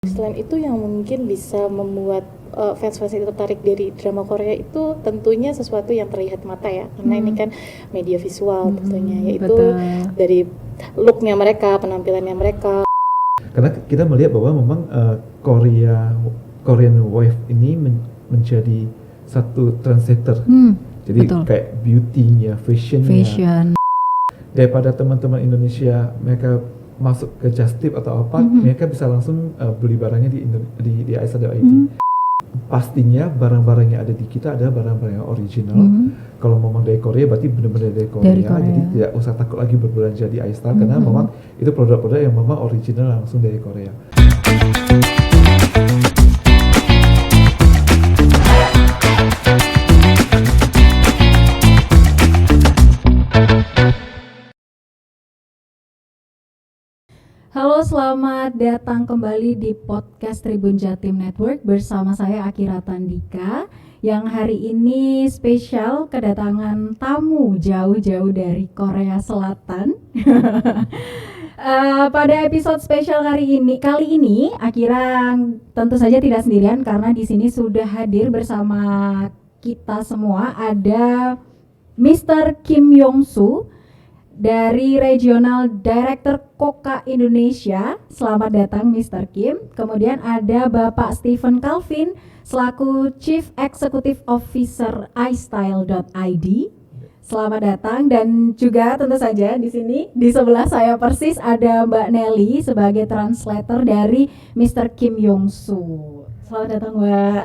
Selain itu yang mungkin bisa membuat fans-fans itu tertarik dari drama Korea itu tentunya sesuatu yang terlihat mata ya, karena ini kan media visual tentunya, yaitu dari look-nya mereka, penampilannya mereka. Karena kita melihat bahwa memang Korean Wave ini menjadi satu trendsetter. Jadi betul. kayak beauty-nya, fashion. Daripada teman-teman Indonesia mereka masuk ke Just Tip atau apa, mereka bisa langsung beli barangnya di aisa.id. Pastinya barang-barang yang ada di kita adalah barang-barang yang original. Kalau memang dari Korea berarti benar-benar dari Korea. Jadi tidak usah takut lagi berbelanja di iStyle karena memang itu produk-produk yang memang original langsung dari Korea. Halo, selamat datang kembali di podcast Tribun Jatim Network bersama saya Akira Tandika yang hari ini spesial kedatangan tamu jauh-jauh dari Korea Selatan. Pada episode spesial kali ini Akira tentu saja tidak sendirian karena di sini sudah hadir bersama kita semua ada Mr. Kim Yong-soo dari Regional Director Koka Indonesia. Selamat datang Mr. Kim. Kemudian ada Bapak Stephen Calvin selaku Chief Executive Officer iStyle.id. Selamat datang, dan juga tentu saja di sini di sebelah saya persis ada Mbak Nelly sebagai translator dari Mr. Kim Yong-soo. Selamat datang, Mbak.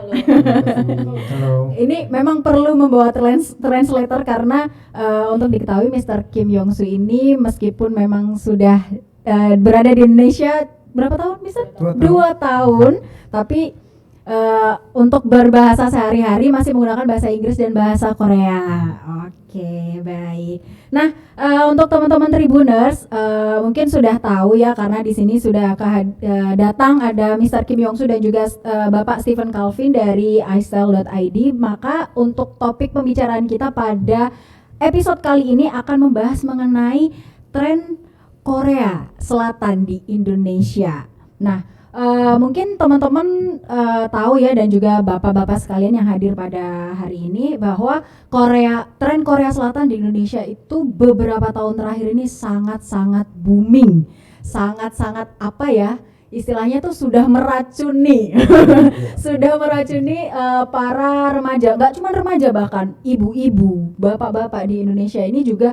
Halo. Ini memang perlu membawa translator karena untuk diketahui Mr. Kim Yong-soo ini meskipun memang sudah berada di Indonesia berapa tahun, Mr.? 2 tahun, tapi untuk berbahasa sehari-hari masih menggunakan bahasa Inggris dan bahasa Korea. Oke, baik. Nah, untuk teman-teman Tribuners mungkin sudah tahu ya karena di sini sudah datang ada Mr. Kim Yong-soo dan juga Bapak Stephen Calvin dari iStyle.id. Maka untuk topik pembicaraan kita pada episode kali ini akan membahas mengenai tren Korea Selatan di Indonesia. Nah, mungkin teman-teman tahu ya dan juga bapak-bapak sekalian yang hadir pada hari ini bahwa tren Korea Selatan di Indonesia itu beberapa tahun terakhir ini sangat-sangat booming, sangat-sangat apa ya, istilahnya tuh sudah meracuni, sudah meracuni para remaja, nggak cuma remaja bahkan ibu-ibu, bapak-bapak di Indonesia ini juga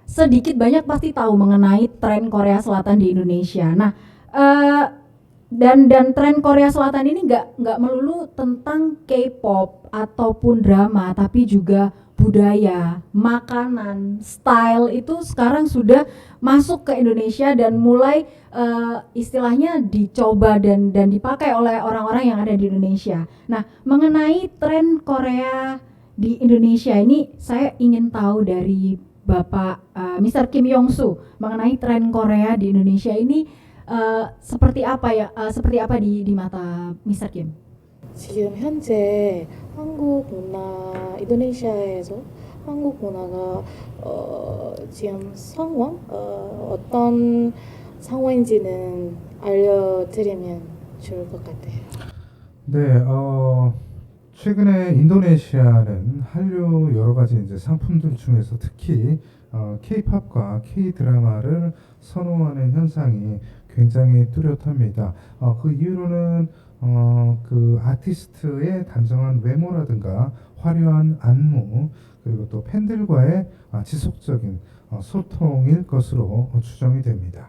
sedikit banyak pasti tahu mengenai tren Korea Selatan di Indonesia. Nah, dan tren Korea Selatan ini nggak melulu tentang K-pop ataupun drama, tapi juga budaya, makanan, style itu sekarang sudah masuk ke Indonesia dan mulai istilahnya dicoba dan dipakai oleh orang-orang yang ada di Indonesia. Nah, mengenai tren Korea di Indonesia ini saya ingin tahu dari Bapak Mr. Kim Yong-soo mengenai tren Korea di Indonesia ini seperti apa ya? Seperti apa di mata Mr. Kim? 지금 현재 한국 문화, 인도네시아에서 한국 문화가 지금 어떤 상황인지는 알려드리면 좋을 것 같아요. 네, 최근에 인도네시아는 한류 여러 가지 이제 상품들 중에서 특히 K-팝과 K-드라마를 선호하는 현상이 굉장히 뚜렷합니다. 그 이유로는 그 아티스트의 단정한 외모라든가 화려한 안무 그리고 또 팬들과의 지속적인 소통일 것으로 추정이 됩니다.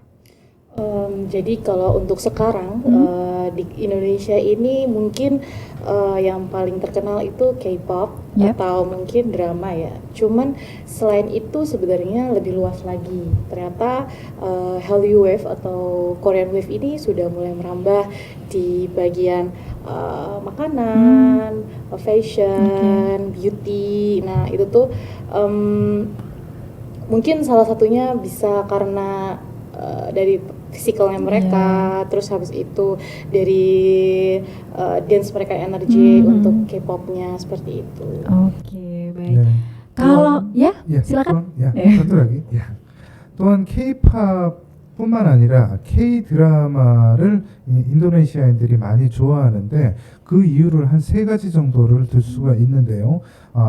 Jadi kalau untuk sekarang di Indonesia ini mungkin yang paling terkenal itu K-pop atau mungkin drama ya. Cuman selain itu sebenarnya lebih luas lagi. Ternyata Hallyu Wave atau Korean Wave ini sudah mulai merambah di bagian makanan, fashion, beauty. Nah itu tuh mungkin salah satunya bisa karena dari fisikalnya mereka, terus habis itu dari dance mereka energi untuk K-popnya seperti itu. Oke, baik. Kalau silakan. satu lagi. 또한 K-팝뿐만 아니라 K 드라마를 인도네시아인들이 많이 좋아하는데 그 이유를 한 3가지 정도를 들 수가 있는데요.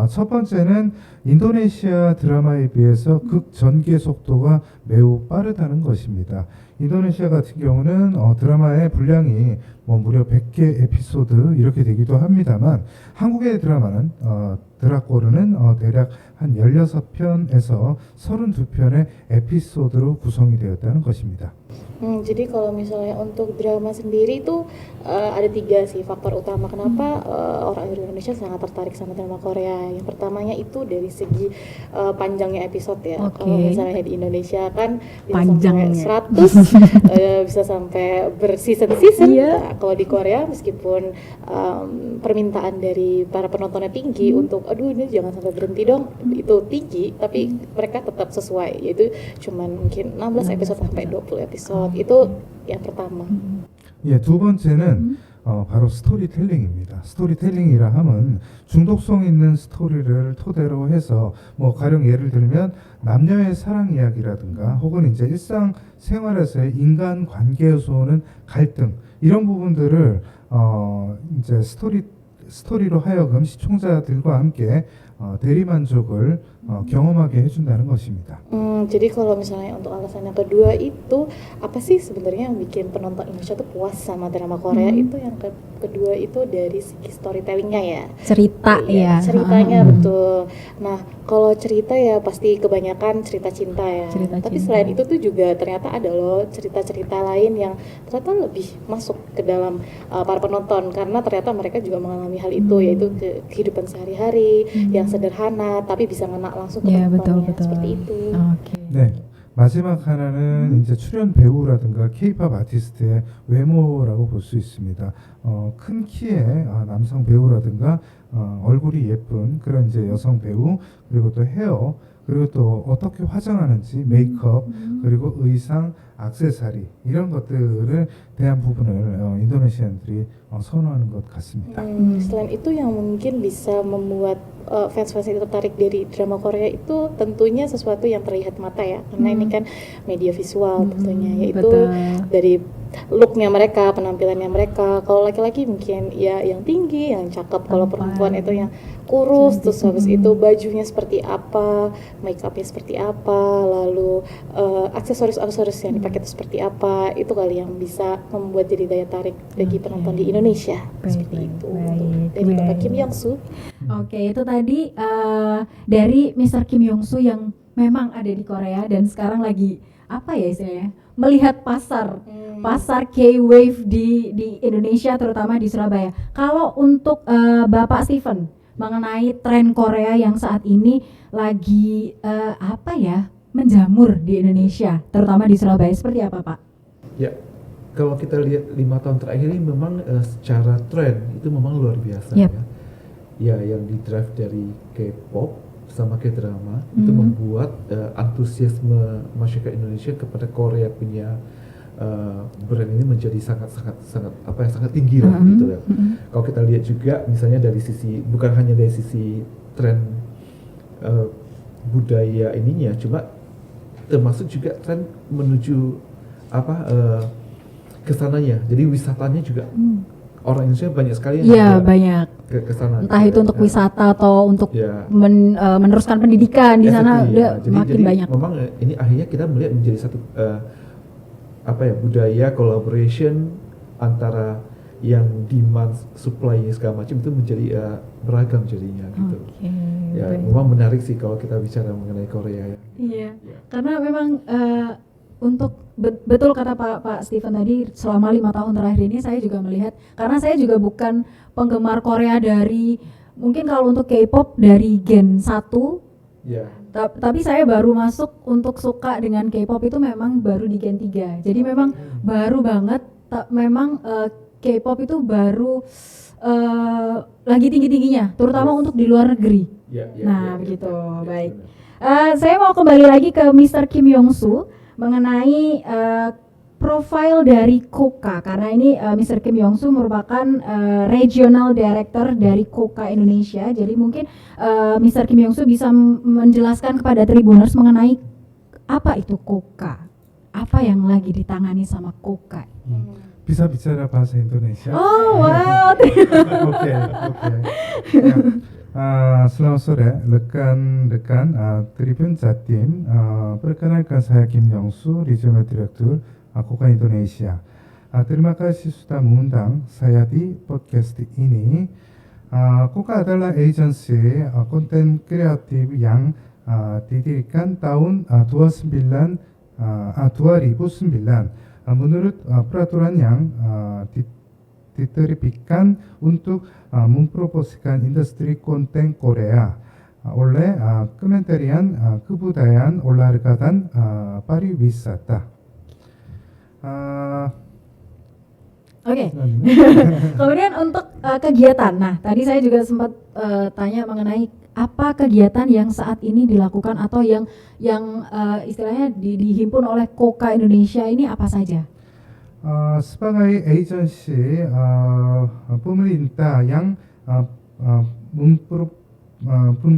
첫 번째는 인도네시아 드라마에 비해서 극 전개 속도가 매우 빠르다는 것입니다. 인도네시아 같은 경우는 드라마의 분량이 무려 100개 에피소드 이렇게 되기도 합니다만 한국의 드라마는 드라꼬르는 대략 한 16편에서 32편의 에피소드로 구성이 되었다는 것입니다. Jadi kalau misalnya untuk drama sendiri itu ada 3 sih faktor utama kenapa orang Indonesia sangat tertarik sama drama Korea. Yang pertamanya itu dari segi panjangnya episode ya. Kalau misalnya di Indonesia kan bisa sampai 100, bisa sampai berseason-season. Nah, kalau di Korea meskipun permintaan dari para penontonnya tinggi untuk aduh ini jangan sampai berhenti dong, itu tinggi, tapi mereka tetap sesuai, yaitu cuman mungkin 16 episode sampai 20 episode. itu yang pertama. 예, 두 번째는 바로 스토리텔링입니다. 스토리텔링이라 함은 중독성 있는 스토리를 토대로 해서 가령 예를 들면 남녀의 사랑 이야기라든가 혹은 이제 일상 생활에서의 인간 관계에서 오는 갈등 이런 부분들을 이제 스토리로 하여금 시청자들과 함께 대리만족을 경험하게 해준다는 것입니다. Jadi kalau misalnya untuk alasan yang kedua itu apa sih sebenarnya yang bikin penonton Indonesia tuh puas sama drama Korea itu yang kedua itu dari segi storytellingnya ya. Cerita ya. Ceritanya betul. Nah kalau cerita ya pasti kebanyakan cerita cinta ya. Tapi selain itu tuh juga ternyata ada loh cerita-cerita lain yang ternyata lebih masuk ke dalam para penonton karena ternyata mereka juga mengalami hal itu yaitu kehidupan sehari-hari yang sederhana tapi bisa ngena langsung ke penontonnya seperti itu. 네. 마지막 하나는 이제 출연 배우라든가 K-pop 아티스트의 외모라고 볼 수 있습니다. 큰 키의 남성 배우라든가 얼굴이 예쁜 그런 이제 여성 배우 그리고 또 헤어 그리고 또 어떻게 화장하는지 메이크업 그리고 의상 액세서리 이런 것들에 대한 부분을 인도네시아인들이 선호하는 것 같습니다. Selain itu yang mungkin bisa membuat fans-fans itu tertarik dari drama Korea itu tentunya sesuatu yang terlihat mata ya karena ini kan media visual tentunya yaitu dari looknya mereka, penampilannya mereka. Kalau laki-laki mungkin ya yang tinggi, yang cakep. Kalau perempuan itu yang kurus, terus habis itu bajunya seperti apa, make upnya seperti apa, lalu aksesoris yang dipakai itu seperti apa. Itu kali yang bisa membuat jadi daya tarik bagi penonton di Indonesia. Seperti itu. Dari Bapak Kim Yong Soo. Oke, itu tadi dari Mr. Kim Yong Soo yang memang ada di Korea dan sekarang lagi apa ya istilahnya melihat pasar K-wave di Indonesia terutama di Surabaya. Kalau untuk Bapak Steven mengenai tren Korea yang saat ini lagi menjamur di Indonesia terutama di Surabaya seperti apa Pak? Ya, kalau kita lihat 5 tahun terakhir ini memang secara tren itu memang luar biasa ya. Ya, yang di-drive dari K-pop sama K-drama itu membuat antusiasme masyarakat Indonesia kepada Korea punya brand ini menjadi sangat tinggi lah gitu ya. Kalau kita lihat juga misalnya dari sisi bukan hanya dari sisi tren budaya ininya, cuma termasuk juga tren menuju kesananya. Jadi wisatanya juga orang Indonesia banyak sekali yang banyak ke sana. Entah itu untuk wisata atau untuk meneruskan pendidikan di sana makin banyak. Memang ini akhirnya kita melihat menjadi satu budaya collaboration antara yang demand supply segala macam itu menjadi beragam jadinya gitu. Memang menarik sih kalau kita bicara mengenai Korea ya. Iya. Karena memang untuk betul kata Pak Steven tadi selama 5 tahun terakhir ini saya juga melihat karena saya juga bukan penggemar Korea dari mungkin kalau untuk K-pop dari Gen 1 tapi saya baru masuk untuk suka dengan K-pop itu memang baru di Gen 3 jadi memang baru banget memang K-pop itu baru lagi tinggi-tingginya terutama untuk di luar negeri begitu baik. Saya mau kembali lagi ke Mr. Kim Yong Soo mengenai profil dari KOCA karena ini Mr. Kim Yong Soo merupakan Regional Director dari KOCA Indonesia. Jadi mungkin Mr. Kim Yong Soo bisa menjelaskan kepada Tribuners mengenai apa itu KOCA, apa yang lagi ditangani sama KOCA. bisa bicara bahasa Indonesia? Oh wow. Oke, oke. Ya. Selamat sore rekan-rekan Tribun Jatim. Perkenalkan saya Kim Yong-su, Regional Director KOKA Indonesia. Terima kasih sudah mengundang saya di podcast ini. KOKA adalah agensi konten kreatif yang didirikan tahun 2009. Menurut peraturan yang diterbitkan untuk mempromosikan industri konten Korea oleh Kementerian Kebudayaan Olahraga dan Pariwisata. Oke. Kemudian untuk kegiatan, nah tadi saya juga sempat tanya mengenai apa kegiatan yang saat ini dilakukan atau yang istilahnya dihimpun oleh KOKA Indonesia ini apa saja? Sebagai agensi pemerintah yang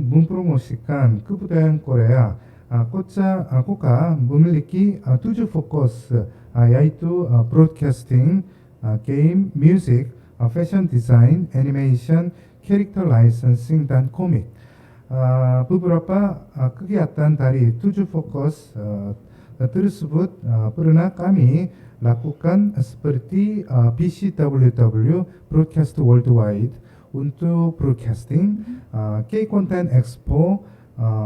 mempromosikan kebudayaan Korea, KOKA memiliki 7 fokus, yaitu broadcasting, game, music, fashion design, animation, character licensing, dan komik. Beberapa kegiatan dari 7 fokus tersebut pernah kami lakukan seperti BCWW Broadcast Worldwide untuk broadcasting, K-Content Expo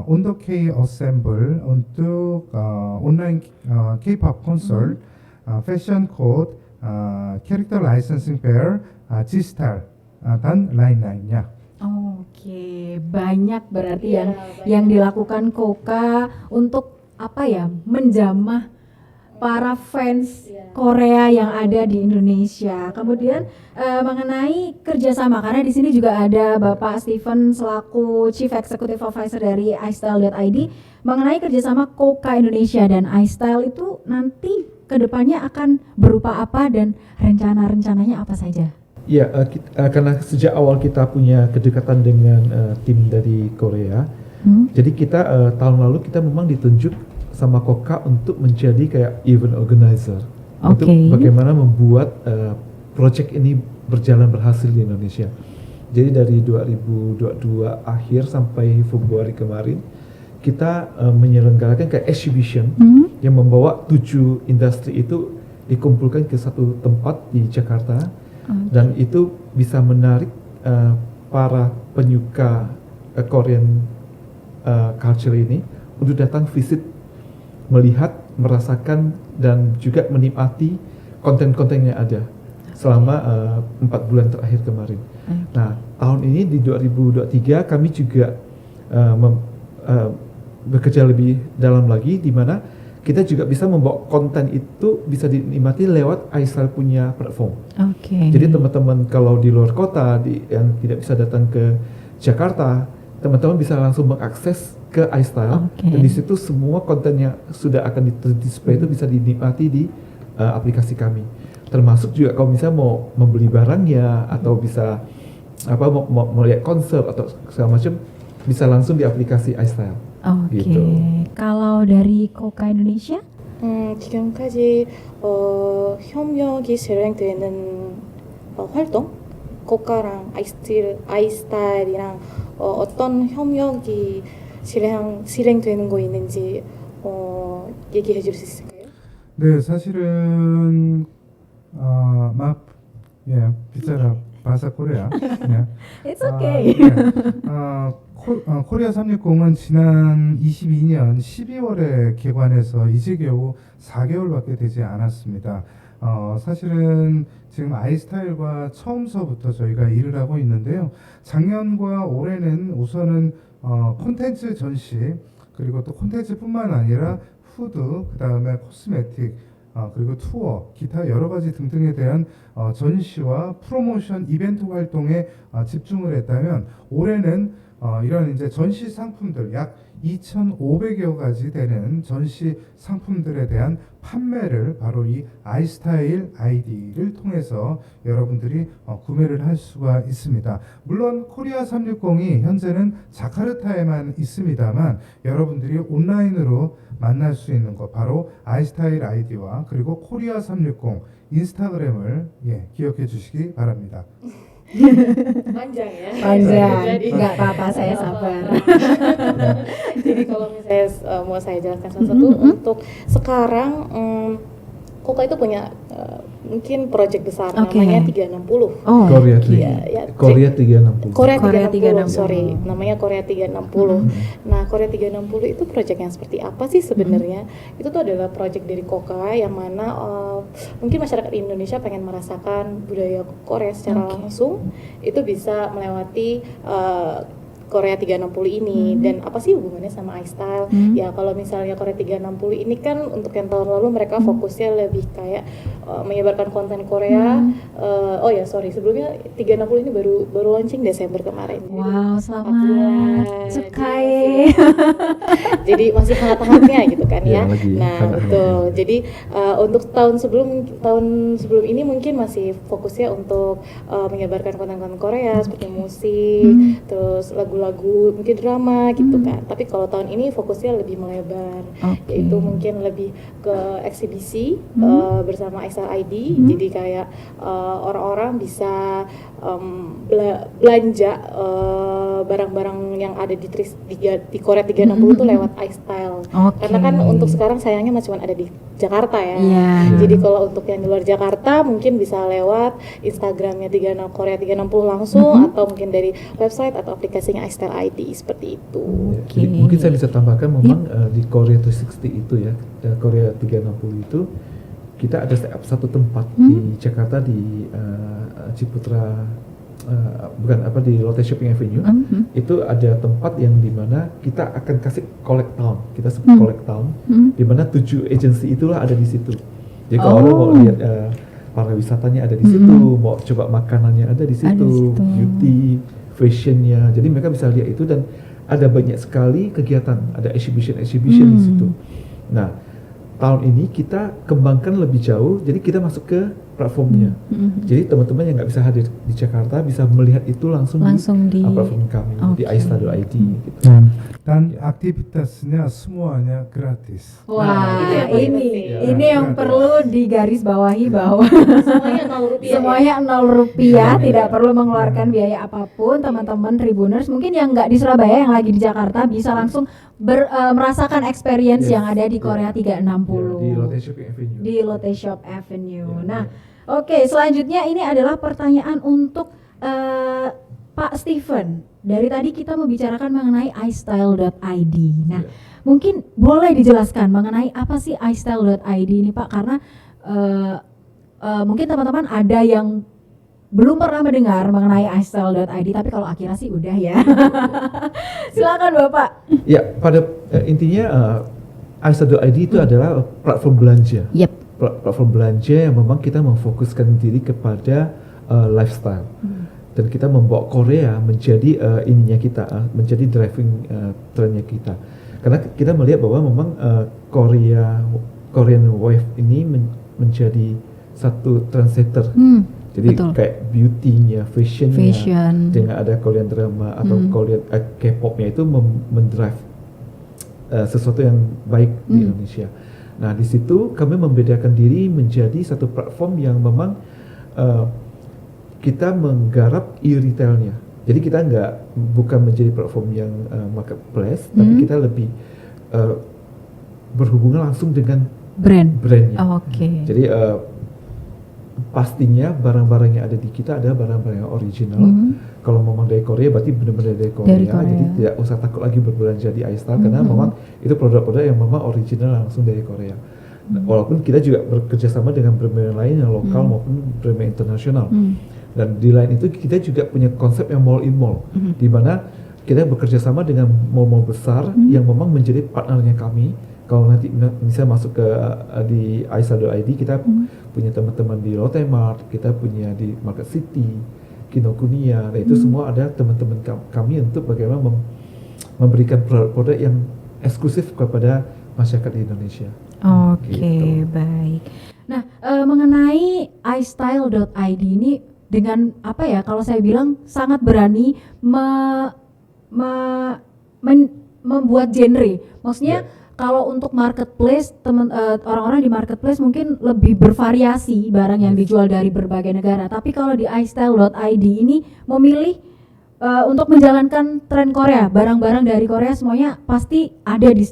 untuk K-Assemble untuk online K-pop concert, Fashion Code, Character Licensing Fair, G-Star, dan lain-lainnya. Oke, banyak berarti yang dilakukan KOKA untuk apa ya, menjamah para fans Korea yang ada di Indonesia. Kemudian mengenai kerjasama, karena di sini juga ada Bapak Steven selaku Chief Executive Officer dari iStyle.id, mengenai kerjasama KOKA Indonesia dan iStyle itu nanti kedepannya akan berupa apa dan rencana-rencananya apa saja? Ya, karena sejak awal kita punya kedekatan dengan tim dari Korea, jadi kita tahun lalu kita memang ditunjuk sama KOKA untuk menjadi kayak event organizer, untuk bagaimana membuat project ini berjalan berhasil di Indonesia. Jadi dari 2022 akhir sampai Februari kemarin, kita menyelenggarakan kayak exhibition yang membawa 7 industri itu dikumpulkan ke satu tempat di Jakarta. Dan itu bisa menarik para penyuka Korean culture ini untuk datang visit, melihat, merasakan, dan juga menikmati konten-konten yang ada selama 4 bulan terakhir kemarin. Nah, tahun ini di 2023 kami juga bekerja lebih dalam lagi, di mana kita juga bisa membawa konten itu bisa dinikmati lewat iStyle punya platform. Jadi teman-teman kalau di luar kota yang tidak bisa datang ke Jakarta, teman-teman bisa langsung mengakses ke iStyle, dan di situ semua konten yang sudah akan display itu bisa dinikmati di aplikasi kami. Termasuk juga kalau misalnya mau membeli barangnya atau bisa mau lihat konser atau segala macam, bisa langsung di aplikasi iStyle. gitu. Kalau dari KOKA Indonesia? 지금까지 협력이 진행되는 활동, 고가랑 아이스타일이랑 어떤 협력이 실행되는 거 있는지 얘기해 줄 수 있을까요? 네, 사실은 비자라 바사 코리아. It's okay. 코리아 360은 지난 22년 12월에 개관해서 이제 겨우 4개월밖에 되지 않았습니다. 사실은 지금 아이스타일과 처음서부터 저희가 일을 하고 있는데요. 작년과 올해는 우선은 콘텐츠 전시, 그리고 또 콘텐츠뿐만 아니라 푸드, 그 다음에 코스메틱, 그리고 투어, 기타 여러 가지 등등에 대한 전시와 프로모션 이벤트 활동에 집중을 했다면, 올해는 이런 이제 전시 상품들 약 2,500여 가지 되는 전시 상품들에 대한 판매를 바로 이 아이스타일 아이디를 통해서 여러분들이 구매를 할 수가 있습니다. 물론 코리아 360이 현재는 자카르타에만 있습니다만 여러분들이 온라인으로 만날 수 있는 것 바로 아이스타일 아이디와 그리고 코리아 360 인스타그램을 기억해 주시기 바랍니다. Panjang ya. Panjang, Jadi nggak apa-apa, saya sabar. Jadi kalau misalnya mau saya jelaskan satu-satu, untuk sekarang Koka itu punya mungkin project besar namanya 360. Oh, Korea Korea 360. Korea Korea 360, 360. sorry, namanya Korea 360. Nah, Korea 360 itu project yang seperti apa sih sebenarnya? Itu tuh adalah project dari Koka yang mana mungkin masyarakat Indonesia pengen merasakan budaya Korea secara langsung, itu bisa melewati Korea 360 ini. Dan apa sih hubungannya sama iStyle? Ya kalau misalnya Korea 360 ini kan untuk yang tahun lalu mereka fokusnya lebih kayak menyebarkan konten Korea. Oh ya sorry, sebelumnya 360 ini baru launching Desember kemarin. Wow, selamat Sukai. Jadi masih hangat-hangatnya gitu kan ya. Lagi Nah betul. Jadi untuk tahun sebelum ini mungkin masih fokusnya untuk menyebarkan konten-konten Korea seperti musik, terus lagu-lagu, mungkin drama gitu kan. Tapi kalau tahun ini fokusnya lebih melebar, yaitu mungkin lebih ke eksibisi bersama iStyle ID. Jadi kayak orang-orang bisa belanja barang-barang yang ada di Korea 360 itu lewat iStyle. Karena kan untuk sekarang sayangnya masih cuma ada di Jakarta ya. Jadi kalau untuk yang di luar Jakarta mungkin bisa lewat Instagramnya Korea 360 langsung, atau mungkin dari website atau aplikasinya iStyle ID seperti itu. Jadi mungkin saya bisa tambahkan memang di Korea 360 itu ya, Korea 360 itu kita ada satu tempat di Jakarta di Ciputra, di Lotte Shopping Avenue. Itu ada tempat yang dimana kita akan kasih collect town, kita sebut collect town, dimana 7 agensi itulah ada di situ. Jadi kalau orang mau lihat para wisatanya ada di situ, mau coba makanannya ada di situ, beauty, fashionnya, jadi mereka bisa lihat itu. Dan ada banyak sekali kegiatan, ada exhibition di situ. Nah, tahun ini kita kembangkan lebih jauh, jadi kita masuk ke platformnya. Jadi teman-teman yang nggak bisa hadir di Jakarta bisa melihat itu langsung di platform kami di iStyle.id gitu. Dan aktivitasnya semuanya gratis. Wah, ini Ya. yang perlu digarisbawahi bahwa Semuanya 0 rupiah. semuanya 0 rupiah, tidak perlu mengeluarkan biaya apapun. Teman-teman Tribuners mungkin yang nggak di Surabaya, yang lagi di Jakarta bisa langsung merasakan experience yang ada di Korea 360 di Lotte Shopping Avenue. di Lotte Shop Avenue. Nah, oke, selanjutnya ini adalah pertanyaan untuk Pak Steven. Dari tadi kita membicarakan mengenai iStyle.id. Nah, mungkin boleh dijelaskan mengenai apa sih iStyle.id ini Pak? Karena mungkin teman-teman ada yang belum pernah mendengar mengenai iStyle.id, tapi kalau Akira sih udah ya. Silakan Bapak. Ya, pada intinya iStyle.id itu adalah platform belanja. Platform belanja yang memang kita memfokuskan diri kepada lifestyle. Dan kita membawa Korea menjadi ininya kita, menjadi driving trendnya kita. Karena kita melihat bahwa memang Korean Wave ini menjadi satu trendsetter. Jadi kayak beauty-nya, fashion-nya, dengan ada Korean drama atau Korean K-pop-nya itu mendrive sesuatu yang baik di Indonesia. Nah, di situ kami membedakan diri menjadi satu platform yang memang kita menggarap e-retailnya. Jadi kita bukan menjadi platform yang marketplace, tapi kita lebih berhubungan langsung dengan brandnya. Jadi pastinya barang-barang yang ada di kita adalah barang-barang yang original. Kalau memang dari Korea berarti benar-benar dari Korea. Jadi tidak usah takut lagi berbelanja di iStyle karena memang itu produk-produk yang memang original langsung dari Korea. Walaupun kita juga bekerja sama dengan brand-brand lain yang lokal maupun brand internasional. Dan di lain itu kita juga punya konsep yang mall in mall, di mana kita bekerja sama dengan mall-mall besar yang memang menjadi partnernya kami. Kalau nanti bisa masuk ke di iStyle.id, kita punya teman-teman di Lotte Mart, kita punya di Market City, Kinokuniya. Nah, itu semua ada teman-teman kami untuk bagaimana memberikan produk yang eksklusif kepada masyarakat di Indonesia. Oke, Gitu. baik. Nah, mengenai istyle.id ini dengan apa ya? Kalau saya bilang sangat berani membuat genre. Maksudnya kalau untuk marketplace, orang-orang di marketplace mungkin lebih bervariasi barang yang dijual dari berbagai negara. Tapi kalau di istyle.id ini memilih untuk menjalankan tren Korea, barang-barang dari Korea semuanya pasti ada di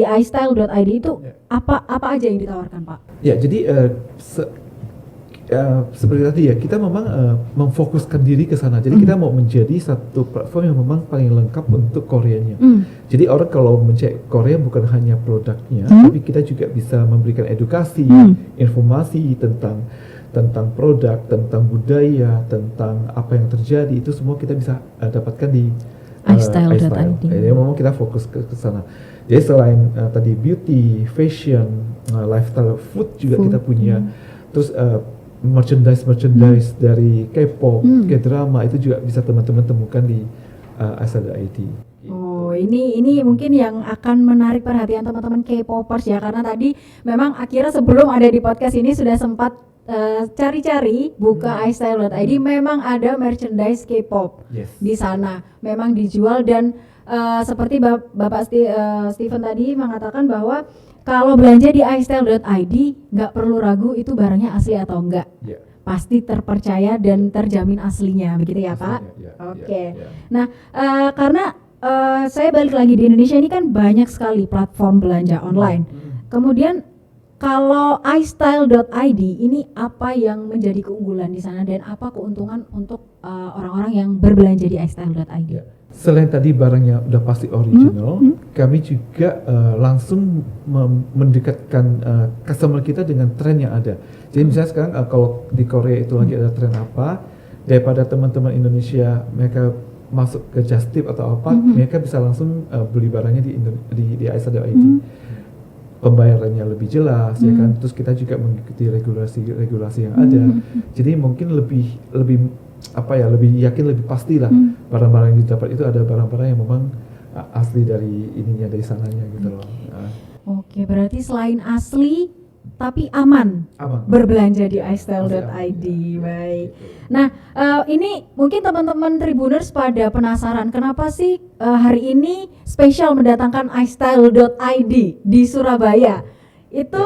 istyle.id itu. Apa aja yang ditawarkan, Pak? Ya, jadi seperti tadi ya, kita memang memfokuskan diri ke sana. Jadi kita mau menjadi satu platform yang memang paling lengkap untuk Koreanya. Jadi orang kalau mencek Korea bukan hanya produknya, tapi kita juga bisa memberikan edukasi, informasi tentang produk, tentang budaya, tentang apa yang terjadi, itu semua kita bisa dapatkan di istyle.id. Jadi memang kita fokus ke sana. Jadi selain tadi beauty, fashion, lifestyle, food juga kita punya. Terus merchandise dari K-pop, K-drama itu juga bisa teman-teman temukan di istyle.id. Oh, ini mungkin yang akan menarik perhatian teman-teman K-popers ya, karena tadi memang akhirnya sebelum ada di podcast ini sudah sempat cari-cari buka istyle.id, memang ada merchandise K-pop di sana, memang dijual dan seperti Bapak Steven tadi mengatakan bahwa kalau belanja di istyle.id nggak perlu ragu itu barangnya asli atau enggak, pasti terpercaya dan terjamin aslinya, begitu ya Pak? Oke. Nah, karena saya balik lagi di Indonesia ini kan banyak sekali platform belanja online. Kemudian kalau istyle.id ini apa yang menjadi keunggulan di sana dan apa keuntungan untuk orang-orang yang berbelanja di istyle.id? Selain tadi barangnya udah pasti original, kami juga langsung mendekatkan customer kita dengan tren yang ada. Jadi misalnya sekarang kalau di Korea itu lagi ada tren apa, daripada teman-teman Indonesia mereka masuk ke Just Tip atau apa, mereka bisa langsung beli barangnya di istyle.id. Pembayarannya lebih jelas, ya kan. Terus kita juga mengikuti regulasi yang ada. Jadi mungkin lebih yakin, lebih pastilah barang-barang yang didapat itu ada barang-barang yang memang asli dari sananya gitu loh. Oke, berarti selain asli tapi aman. Berbelanja di istyle.id. Baik. Nah, ini mungkin teman-teman Tribuners pada penasaran kenapa sih hari ini spesial mendatangkan istyle.id di Surabaya. Itu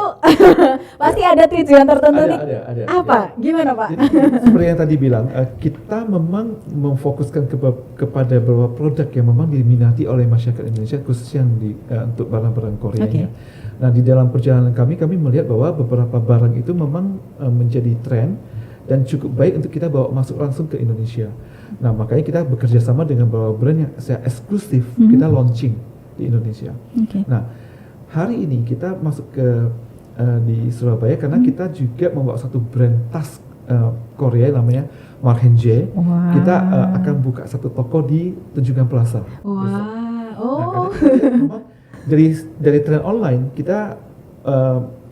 pasti ada tujuan tertentu nih. Ada. Apa? Gimana Pak? Jadi, seperti yang tadi bilang, kita memang memfokuskan kepada beberapa produk yang memang diminati oleh masyarakat Indonesia, khususnya untuk barang-barang Koreanya. Nah, di dalam perjalanan kami melihat bahwa beberapa barang itu memang menjadi tren dan cukup baik untuk kita bawa masuk langsung ke Indonesia. Nah, makanya kita bekerja sama dengan beberapa brand yang secara eksklusif kita launching di Indonesia. Nah, hari ini kita masuk ke di Surabaya karena kita juga membawa satu brand tas Korea namanya Mark & J. Kita akan buka satu toko di Tunjungan Plaza. Nah, karena memang dari tren online kita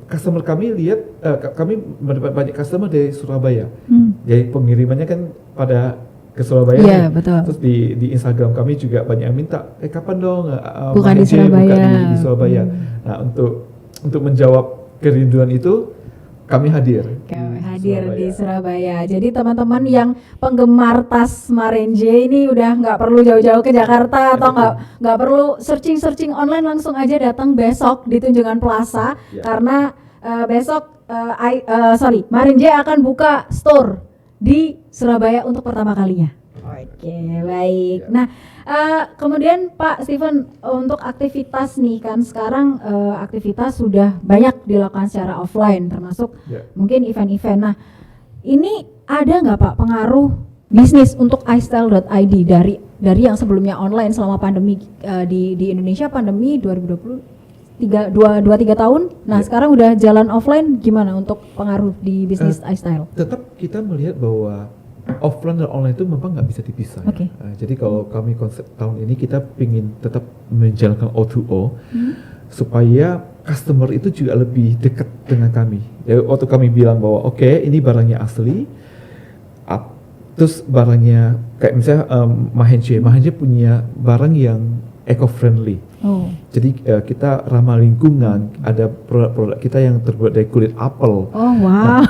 customer kami lihat kami mendapat banyak customer dari Surabaya. Jadi pengirimannya kan pada ke Surabaya. Iya, betul. Terus di Instagram kami juga banyak yang minta kapan dong buka di Surabaya. Buka di Surabaya. Nah, untuk menjawab kerinduan itu kami hadir di Surabaya. Jadi teman-teman yang penggemar tas Marenje ini udah nggak perlu jauh-jauh ke Jakarta atau nggak perlu searching online, langsung aja datang besok di Tunjungan Plaza karena besok Marenje akan buka store di Surabaya untuk pertama kalinya. Oke, baik. Nah, kemudian Pak Steven, untuk aktivitas nih kan sekarang aktivitas sudah banyak dilakukan secara offline, termasuk mungkin event-event. Nah, ini ada nggak Pak pengaruh bisnis untuk istyle.id dari yang sebelumnya online selama pandemi di Indonesia, pandemi 2020 2-3 tahun. Nah, sekarang udah jalan offline, gimana untuk pengaruh di bisnis istyle? Tetap kita melihat bahwa offline dan online itu memang nggak bisa dipisah. Jadi kalau kami konsep tahun ini kita ingin tetap menjalankan O2O supaya customer itu juga lebih dekat dengan kami. Ya, waktu kami bilang bahwa oke, ini barangnya asli, Terus barangnya kayak misalnya Mahenche punya barang yang eco-friendly. Jadi kita ramah lingkungan. Ada produk-produk kita yang terbuat dari kulit apel. Oh wow.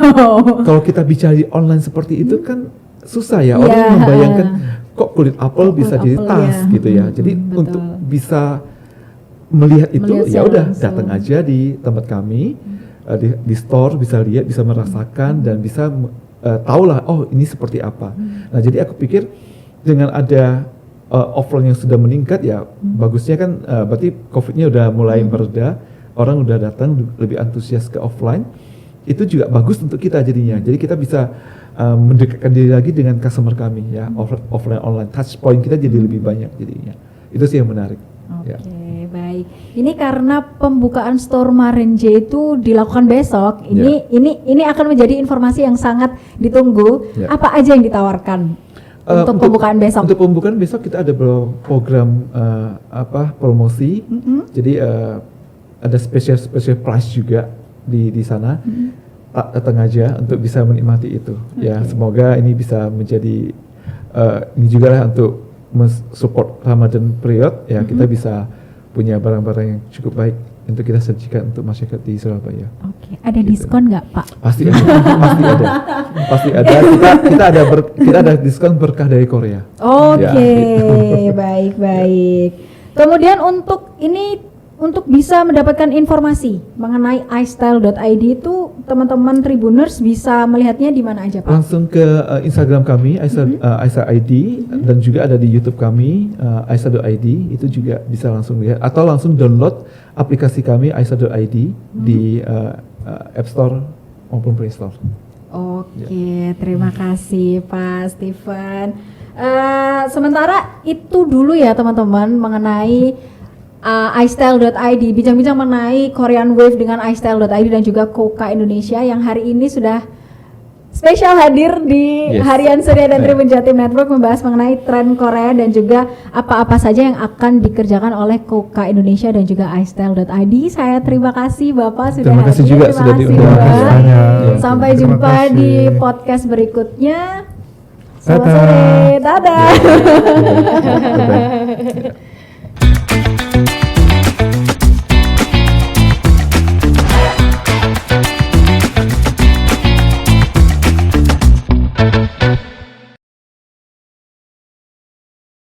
Kalau kita bicara di online seperti itu kan susah ya, orang membayangkan kok kulit apel bisa jadi tas gitu ya. Jadi untuk bisa melihat itu ya udah datang aja di tempat kami, di store, bisa lihat, bisa merasakan dan bisa tahulah oh ini seperti apa. Nah jadi aku pikir dengan ada offline yang sudah meningkat ya bagusnya kan berarti COVID-nya udah mulai mereda, orang udah datang lebih antusias ke offline, itu juga bagus untuk kita jadinya. Jadi kita bisa mendekatkan diri lagi dengan customer kami ya, offline online, touch point kita jadi lebih banyak jadinya. Itu sih yang menarik. Oke, baik. Ini karena pembukaan store Mahenche itu dilakukan besok. Ini akan menjadi informasi yang sangat ditunggu. Apa aja yang ditawarkan untuk pembukaan besok? Untuk pembukaan besok kita ada program promosi. Jadi ada special price juga di sana. Datang aja untuk bisa menikmati itu. Ya, semoga ini bisa menjadi ini juga lah untuk mensupport Ramadan period ya, kita bisa punya barang-barang yang cukup baik untuk kita sajikan untuk masyarakat di Surabaya. Oke, ada diskon nggak Pak? Pasti ada, pasti ada. Kita ada diskon berkah dari Korea. Oke, baik. Kemudian untuk bisa mendapatkan informasi mengenai istyle.id itu teman-teman Tribuners bisa melihatnya di mana aja Pak? Langsung ke Instagram kami Aisa.id dan juga ada di YouTube kami Aisa.id, itu juga bisa langsung lihat atau langsung download aplikasi kami Aisa.id di App Store maupun Play Store. Oke, terima kasih Pak Steven. Sementara itu dulu ya teman-teman mengenai istyle.id, bincang-bincang mengenai Korean Wave dengan istyle.id dan juga Koka Indonesia yang hari ini sudah spesial hadir di Harian Surya dan Tribun Jatim Network membahas mengenai tren Korea dan juga apa-apa saja yang akan dikerjakan oleh Koka Indonesia dan juga istyle.id. Saya terima kasih Bapak sudah hadir. Terima kasih juga sudah diundang. Sampai jumpa di podcast berikutnya. Selamat sore. Dadah.